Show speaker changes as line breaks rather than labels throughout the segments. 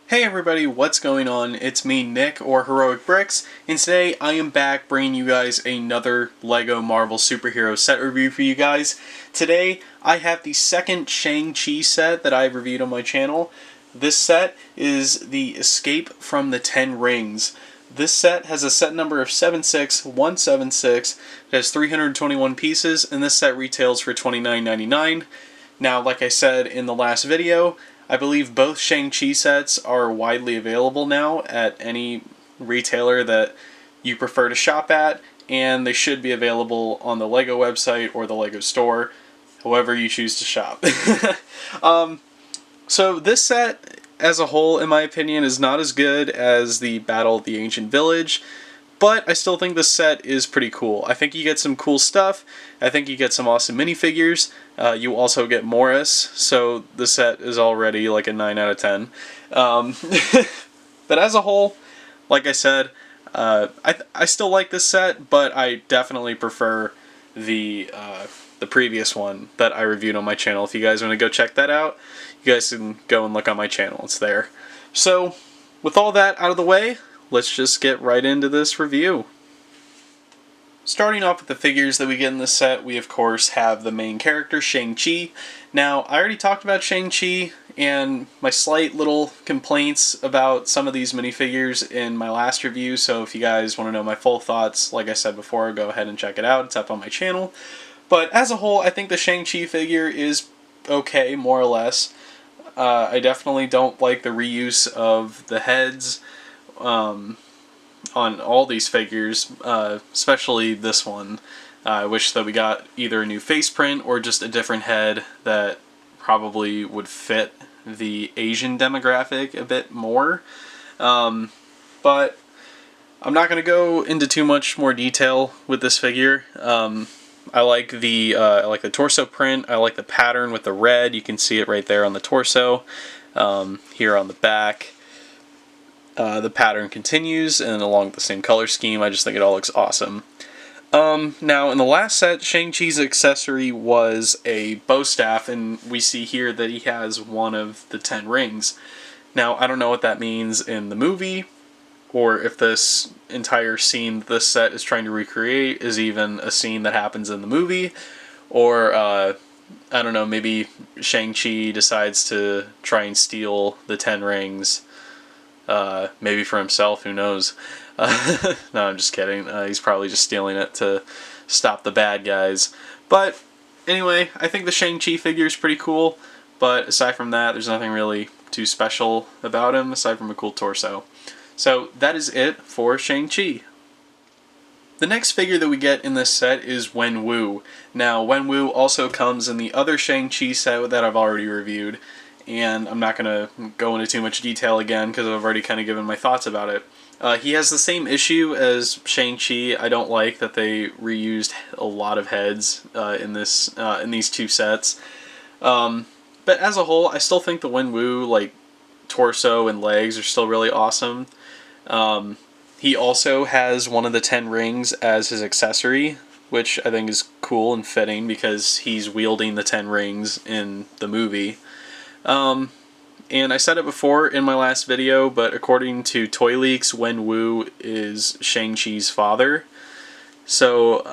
Hey everybody, what's going on? It's me, Nick, or Heroic Bricks, and today I am back bringing you guys another LEGO Marvel superhero set review for you guys. Today, I have the second Shang-Chi set that I've reviewed on my channel. This set is the Escape from the Ten Rings. This set has a set number of 76176, it has 321 pieces, and this set retails for $29.99. Now, like I said in the last video, I believe both Shang-Chi sets are widely available now at any retailer that you prefer to shop at, and they should be available on the LEGO website or the LEGO store, however you choose to shop. So this set, as a whole, in my opinion, is not as good as the Battle of the Ancient Village, but I still think this set is pretty cool. I think you get some cool stuff. I think you get some awesome minifigures. You also get Morris, so the set is already like a 9 out of 10. But as a whole, like I said, I still like this set, but I definitely prefer the previous one that I reviewed on my channel. If you guys want to go check that out, you guys can go and look on my channel. It's there. So, with all that out of the way, let's just get right into this review. Starting off with the figures that we get in this set, we of course have the main character, Shang-Chi. Now, I already talked about Shang-Chi and my slight little complaints about some of these minifigures in my last review, so if you guys want to know my full thoughts, like I said before, go ahead and check it out. It's up on my channel. But as a whole, I think the Shang-Chi figure is okay, more or less. I definitely don't like the reuse of the heads on all these figures, especially this one. I wish that we got either a new face print or just a different head that probably would fit the Asian demographic a bit more. But I'm not going to go into too much more detail with this figure. I like the torso print. I like the pattern with the red. You can see it right there on the torso. Here on the back. The pattern continues and along the same color scheme. I just think it all looks awesome. Now, in the last set, Shang-Chi's accessory was a bow staff, and we see here that he has one of the 10 rings. Now, I don't know what that means in the movie, or if this entire scene this set is trying to recreate is even a scene that happens in the movie, or, I don't know, maybe Shang-Chi decides to try and steal the 10 rings. Maybe for himself, who knows. No, I'm just kidding. He's probably just stealing it to stop the bad guys. But anyway, I think the Shang-Chi figure is pretty cool, but aside from that, there's nothing really too special about him aside from a cool torso. So that is it for Shang-Chi. The next figure that we get in this set is Wenwu. Now, Wenwu also comes in the other Shang-Chi set that I've already reviewed, and I'm not going to go into too much detail again because I've already kind of given my thoughts about it. He has the same issue as Shang-Chi. I don't like that they reused a lot of heads in these two sets. But as a whole, I still think the Wenwu, like, torso and legs are still really awesome. He also has one of the 10 rings as his accessory, which I think is cool and fitting because he's wielding the 10 rings in the movie. And I said it before in my last video, but according to Toy Leaks, Wenwu is Shang-Chi's father. So,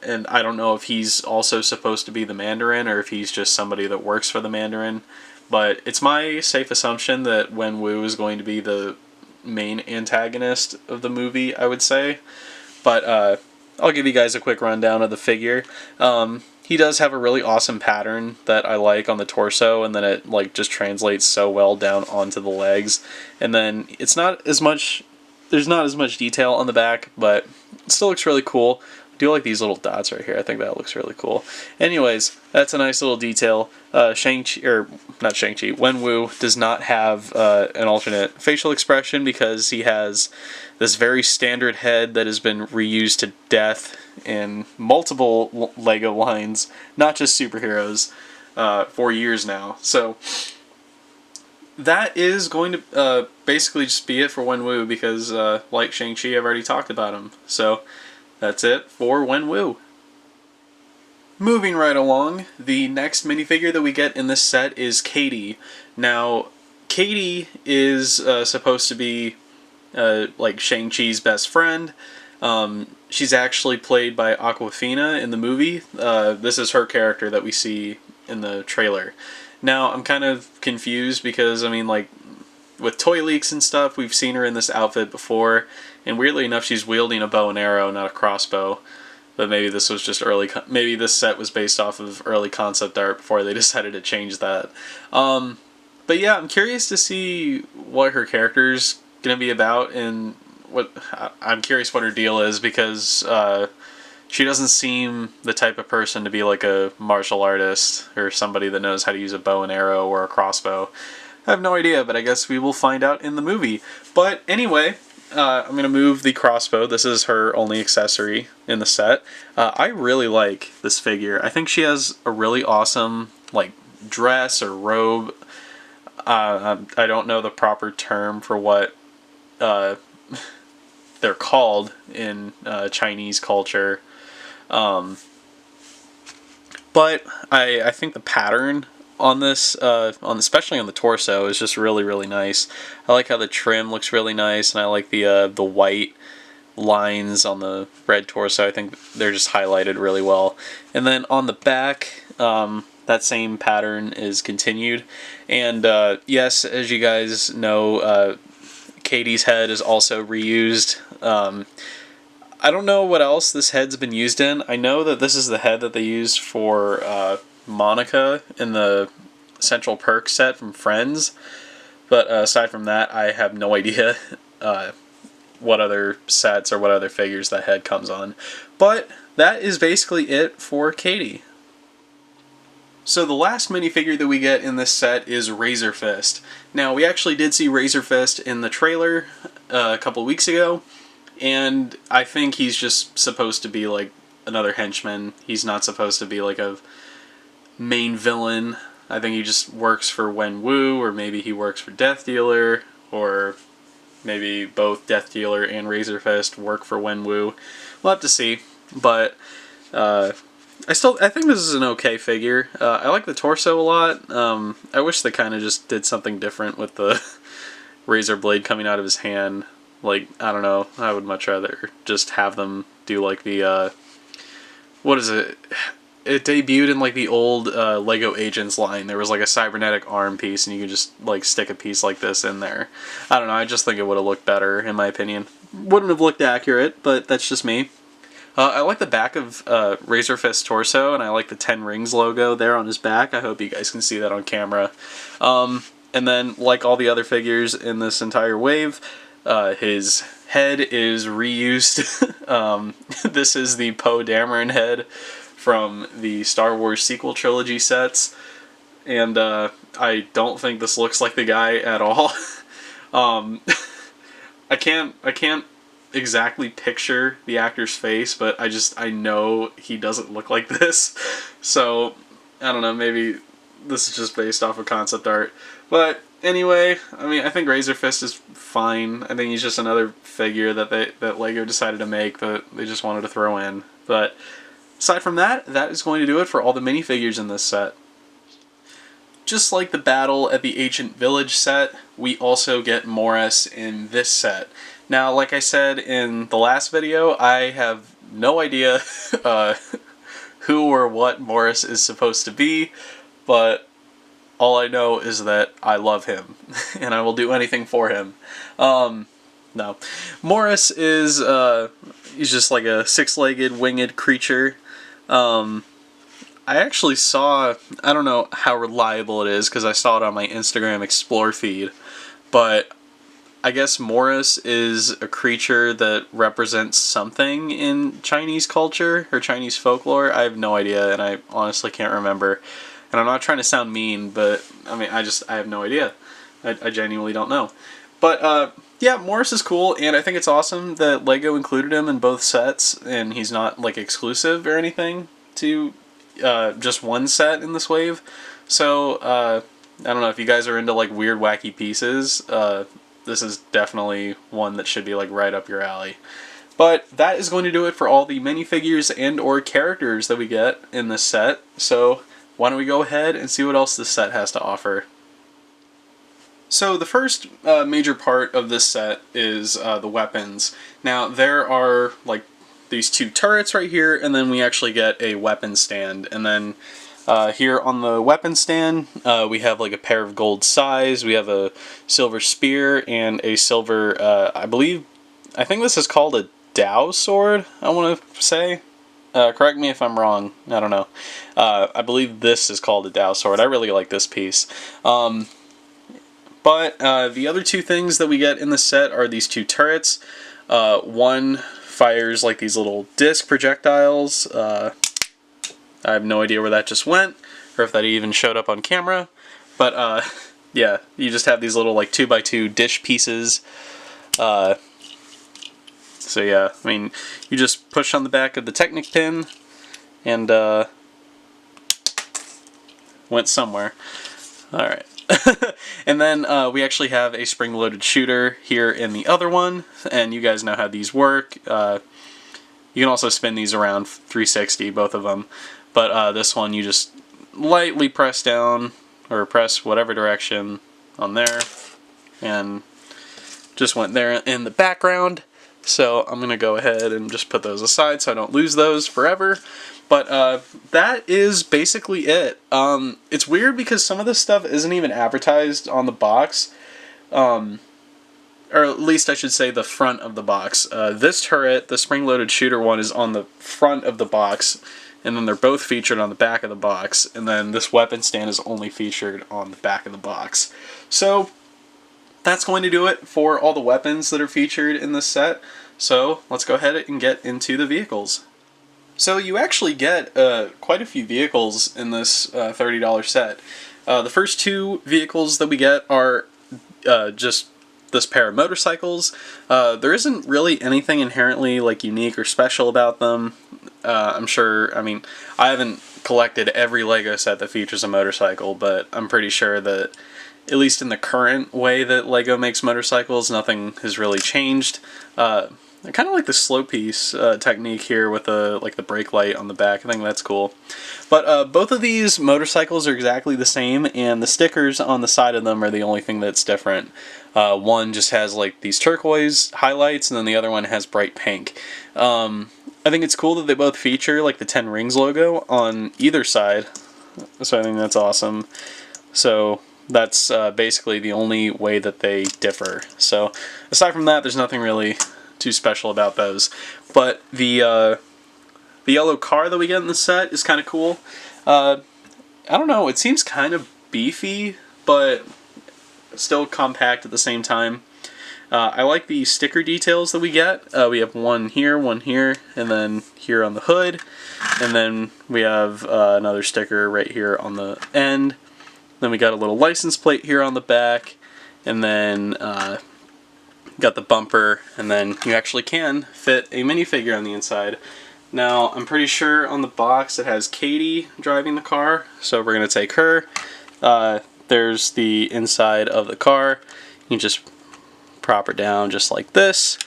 and I don't know if he's also supposed to be the Mandarin or if he's just somebody that works for the Mandarin. But it's my safe assumption that Wenwu is going to be the main antagonist of the movie, I would say. But, I'll give you guys a quick rundown of the figure. He does have a really awesome pattern that I like on the torso, and then it like just translates so well down onto the legs. And then it's not as much, there's not as much detail on the back, but it still looks really cool. I do like these little dots right here. I think that looks really cool. Anyways, that's a nice little detail. Shang-Chi, or not Shang-Chi, Wenwu does not have an alternate facial expression because he has this very standard head that has been reused to death in multiple LEGO lines, not just superheroes, for years now. So that is going to basically just be it for Wenwu because, like Shang-Chi, I've already talked about him. So that's it for Wenwu. Moving right along, the next minifigure that we get in this set is Katy. Now, Katy is supposed to be like Shang-Chi's best friend. She's actually played by Awkwafina in the movie. This is her character that we see in the trailer. Now, I'm kind of confused because, I mean, like, with toy leaks and stuff, we've seen her in this outfit before, and weirdly enough, she's wielding a bow and arrow, not a crossbow. But maybe this was just maybe this set was based off of early concept art before they decided to change that. But yeah, I'm curious to see what her character's gonna be about, and I'm curious what her deal is, because she doesn't seem the type of person to be like a martial artist or somebody that knows how to use a bow and arrow or a crossbow. I have no idea, but I guess we will find out in the movie. But anyway, I'm going to move the crossbow. This is her only accessory in the set. I really like this figure. I think she has a really awesome like dress or robe. I don't know the proper term for what they're called in Chinese culture. But I think the pattern on this, especially on the torso, is just really, really nice. I like how the trim looks really nice, and I like the white lines on the red torso. I think they're just highlighted really well. And then on the back, that same pattern is continued. And yes, as you guys know, Katy's head is also reused. I don't know what else this head's been used in. I know that this is the head that they used for Monica in the Central Perk set from Friends. But aside from that, I have no idea what other sets or what other figures that head comes on. But that is basically it for Katy. So the last minifigure that we get in this set is Razorfist. Now, we actually did see Razorfist in the trailer a couple weeks ago, and I think he's just supposed to be like another henchman. He's not supposed to be like a main villain. I think he just works for Wenwu, or maybe he works for Death Dealer, or maybe both Death Dealer and Razorfist work for Wenwu. We'll have to see, but I think this is an okay figure. I like the torso a lot. I wish they kind of just did something different with the razor blade coming out of his hand. Like, I don't know, I would much rather just have them do like the, what is it? It debuted in like the old LEGO Agents line. There was like a cybernetic arm piece, and you could just like stick a piece like this in there. I don't know, I just think it would have looked better, in my opinion. Wouldn't have looked accurate, but that's just me. I like the back of Razorfist's torso, and I like the 10 Rings logo there on his back. I hope you guys can see that on camera. And then, like all the other figures in this entire wave, his head is reused. This is the Poe Dameron head from the Star Wars sequel trilogy sets, and I don't think this looks like the guy at all. I can't exactly picture the actor's face, but I know he doesn't look like this. So I don't know, maybe this is just based off of concept art. But anyway, I mean, I think Razorfist is fine. I think he's just another figure that LEGO decided to make that they just wanted to throw in. But aside from that, that is going to do it for all the minifigures in this set. Just like the battle at the Ancient Village set, we also get Morris in this set. Now, like I said in the last video, I have no idea who or what Morris is supposed to be, but all I know is that I love him, and I will do anything for him. No. Morris is, he's just like a six-legged winged creature. I actually saw, I don't know how reliable it is, because I saw it on my Instagram Explore feed, but I guess Morris is a creature that represents something in Chinese culture or Chinese folklore. I have no idea, and I honestly can't remember. And I'm not trying to sound mean, but I mean, I have no idea. I genuinely don't know. But yeah, Morris is cool, and I think it's awesome that LEGO included him in both sets, and he's not like exclusive or anything to just one set in this wave. So I don't know if you guys are into like weird, wacky pieces. This is definitely one that should be like right up your alley. But that is going to do it for all the minifigures and or characters that we get in this set. So why don't we go ahead and see what else this set has to offer. So the first major part of this set is the weapons. Now there are like these two turrets right here, and then we actually get a weapon stand. And then here on the weapon stand, we have like a pair of gold sais, we have a silver spear, and a silver, I think this is called a Dao sword, I want to say. Correct me if I'm wrong, I don't know. I believe this is called a Dao sword. I really like this piece. But the other two things that we get in the set are these two turrets. One fires like these little disc projectiles. I have no idea where that just went, or if that even showed up on camera. But yeah, you just have these little like 2x2 dish pieces. So yeah, I mean, you just push on the back of the Technic pin, and went somewhere. Alright. And then we actually have a spring-loaded shooter here in the other one, and you guys know how these work. You can also spin these around 360, both of them, but this one you just lightly press down, or press whatever direction on there, and just went there in the background. So I'm going to go ahead and just put those aside so I don't lose those forever. But that is basically it. It's weird because some of this stuff isn't even advertised on the box. Or at least I should say the front of the box. This turret, the spring-loaded shooter one, is on the front of the box. And then they're both featured on the back of the box. And then this weapon stand is only featured on the back of the box. So that's going to do it for all the weapons that are featured in this set. So let's go ahead and get into the vehicles. So you actually get quite a few vehicles in this $30 set. The first two vehicles that we get are just this pair of motorcycles. There isn't really anything inherently like unique or special about them. I'm sure, I mean, I haven't collected every LEGO set that features a motorcycle, but I'm pretty sure that at least in the current way that LEGO makes motorcycles, nothing has really changed. I kind of like the slow piece technique here with like the brake light on the back. I think that's cool. But both of these motorcycles are exactly the same, and the stickers on the side of them are the only thing that's different. One just has like these turquoise highlights, and then the other one has bright pink. I think it's cool that they both feature like the 10 Rings logo on either side, so I think that's awesome. So that's basically the only way that they differ. So aside from that, there's nothing really too special about those. But the yellow car that we get in the set is kind of cool. I don't know, it seems kind of beefy, but still compact at the same time. I like the sticker details that we get. We have one here, and then here on the hood. And then we have another sticker right here on the end. Then we got a little license plate here on the back, and then got the bumper, and then you actually can fit a minifigure on the inside. Now, I'm pretty sure on the box it has Katy driving the car, so we're going to take her. There's the inside of the car. You just prop her down just like this,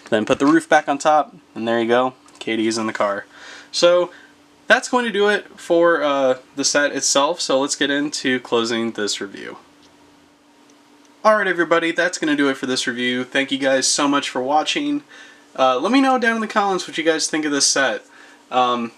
then put the roof back on top, and there you go, Katy's in the car. So that's going to do it for the set itself, so let's get into closing this review. Alright everybody, that's going to do it for this review. Thank you guys so much for watching. Let me know down in the comments what you guys think of this set. I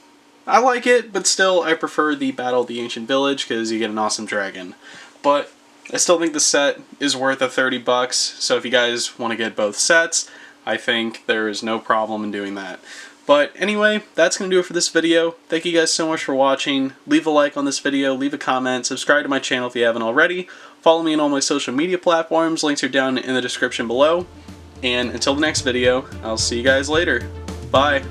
like it, but still I prefer the Battle of the Ancient Village because you get an awesome dragon. But I still think the set is worth the $30, so if you guys want to get both sets, I think there is no problem in doing that. But anyway, that's going to do it for this video. Thank you guys so much for watching. Leave a like on this video, leave a comment, subscribe to my channel if you haven't already. Follow me on all my social media platforms, links are down in the description below. And until the next video, I'll see you guys later. Bye!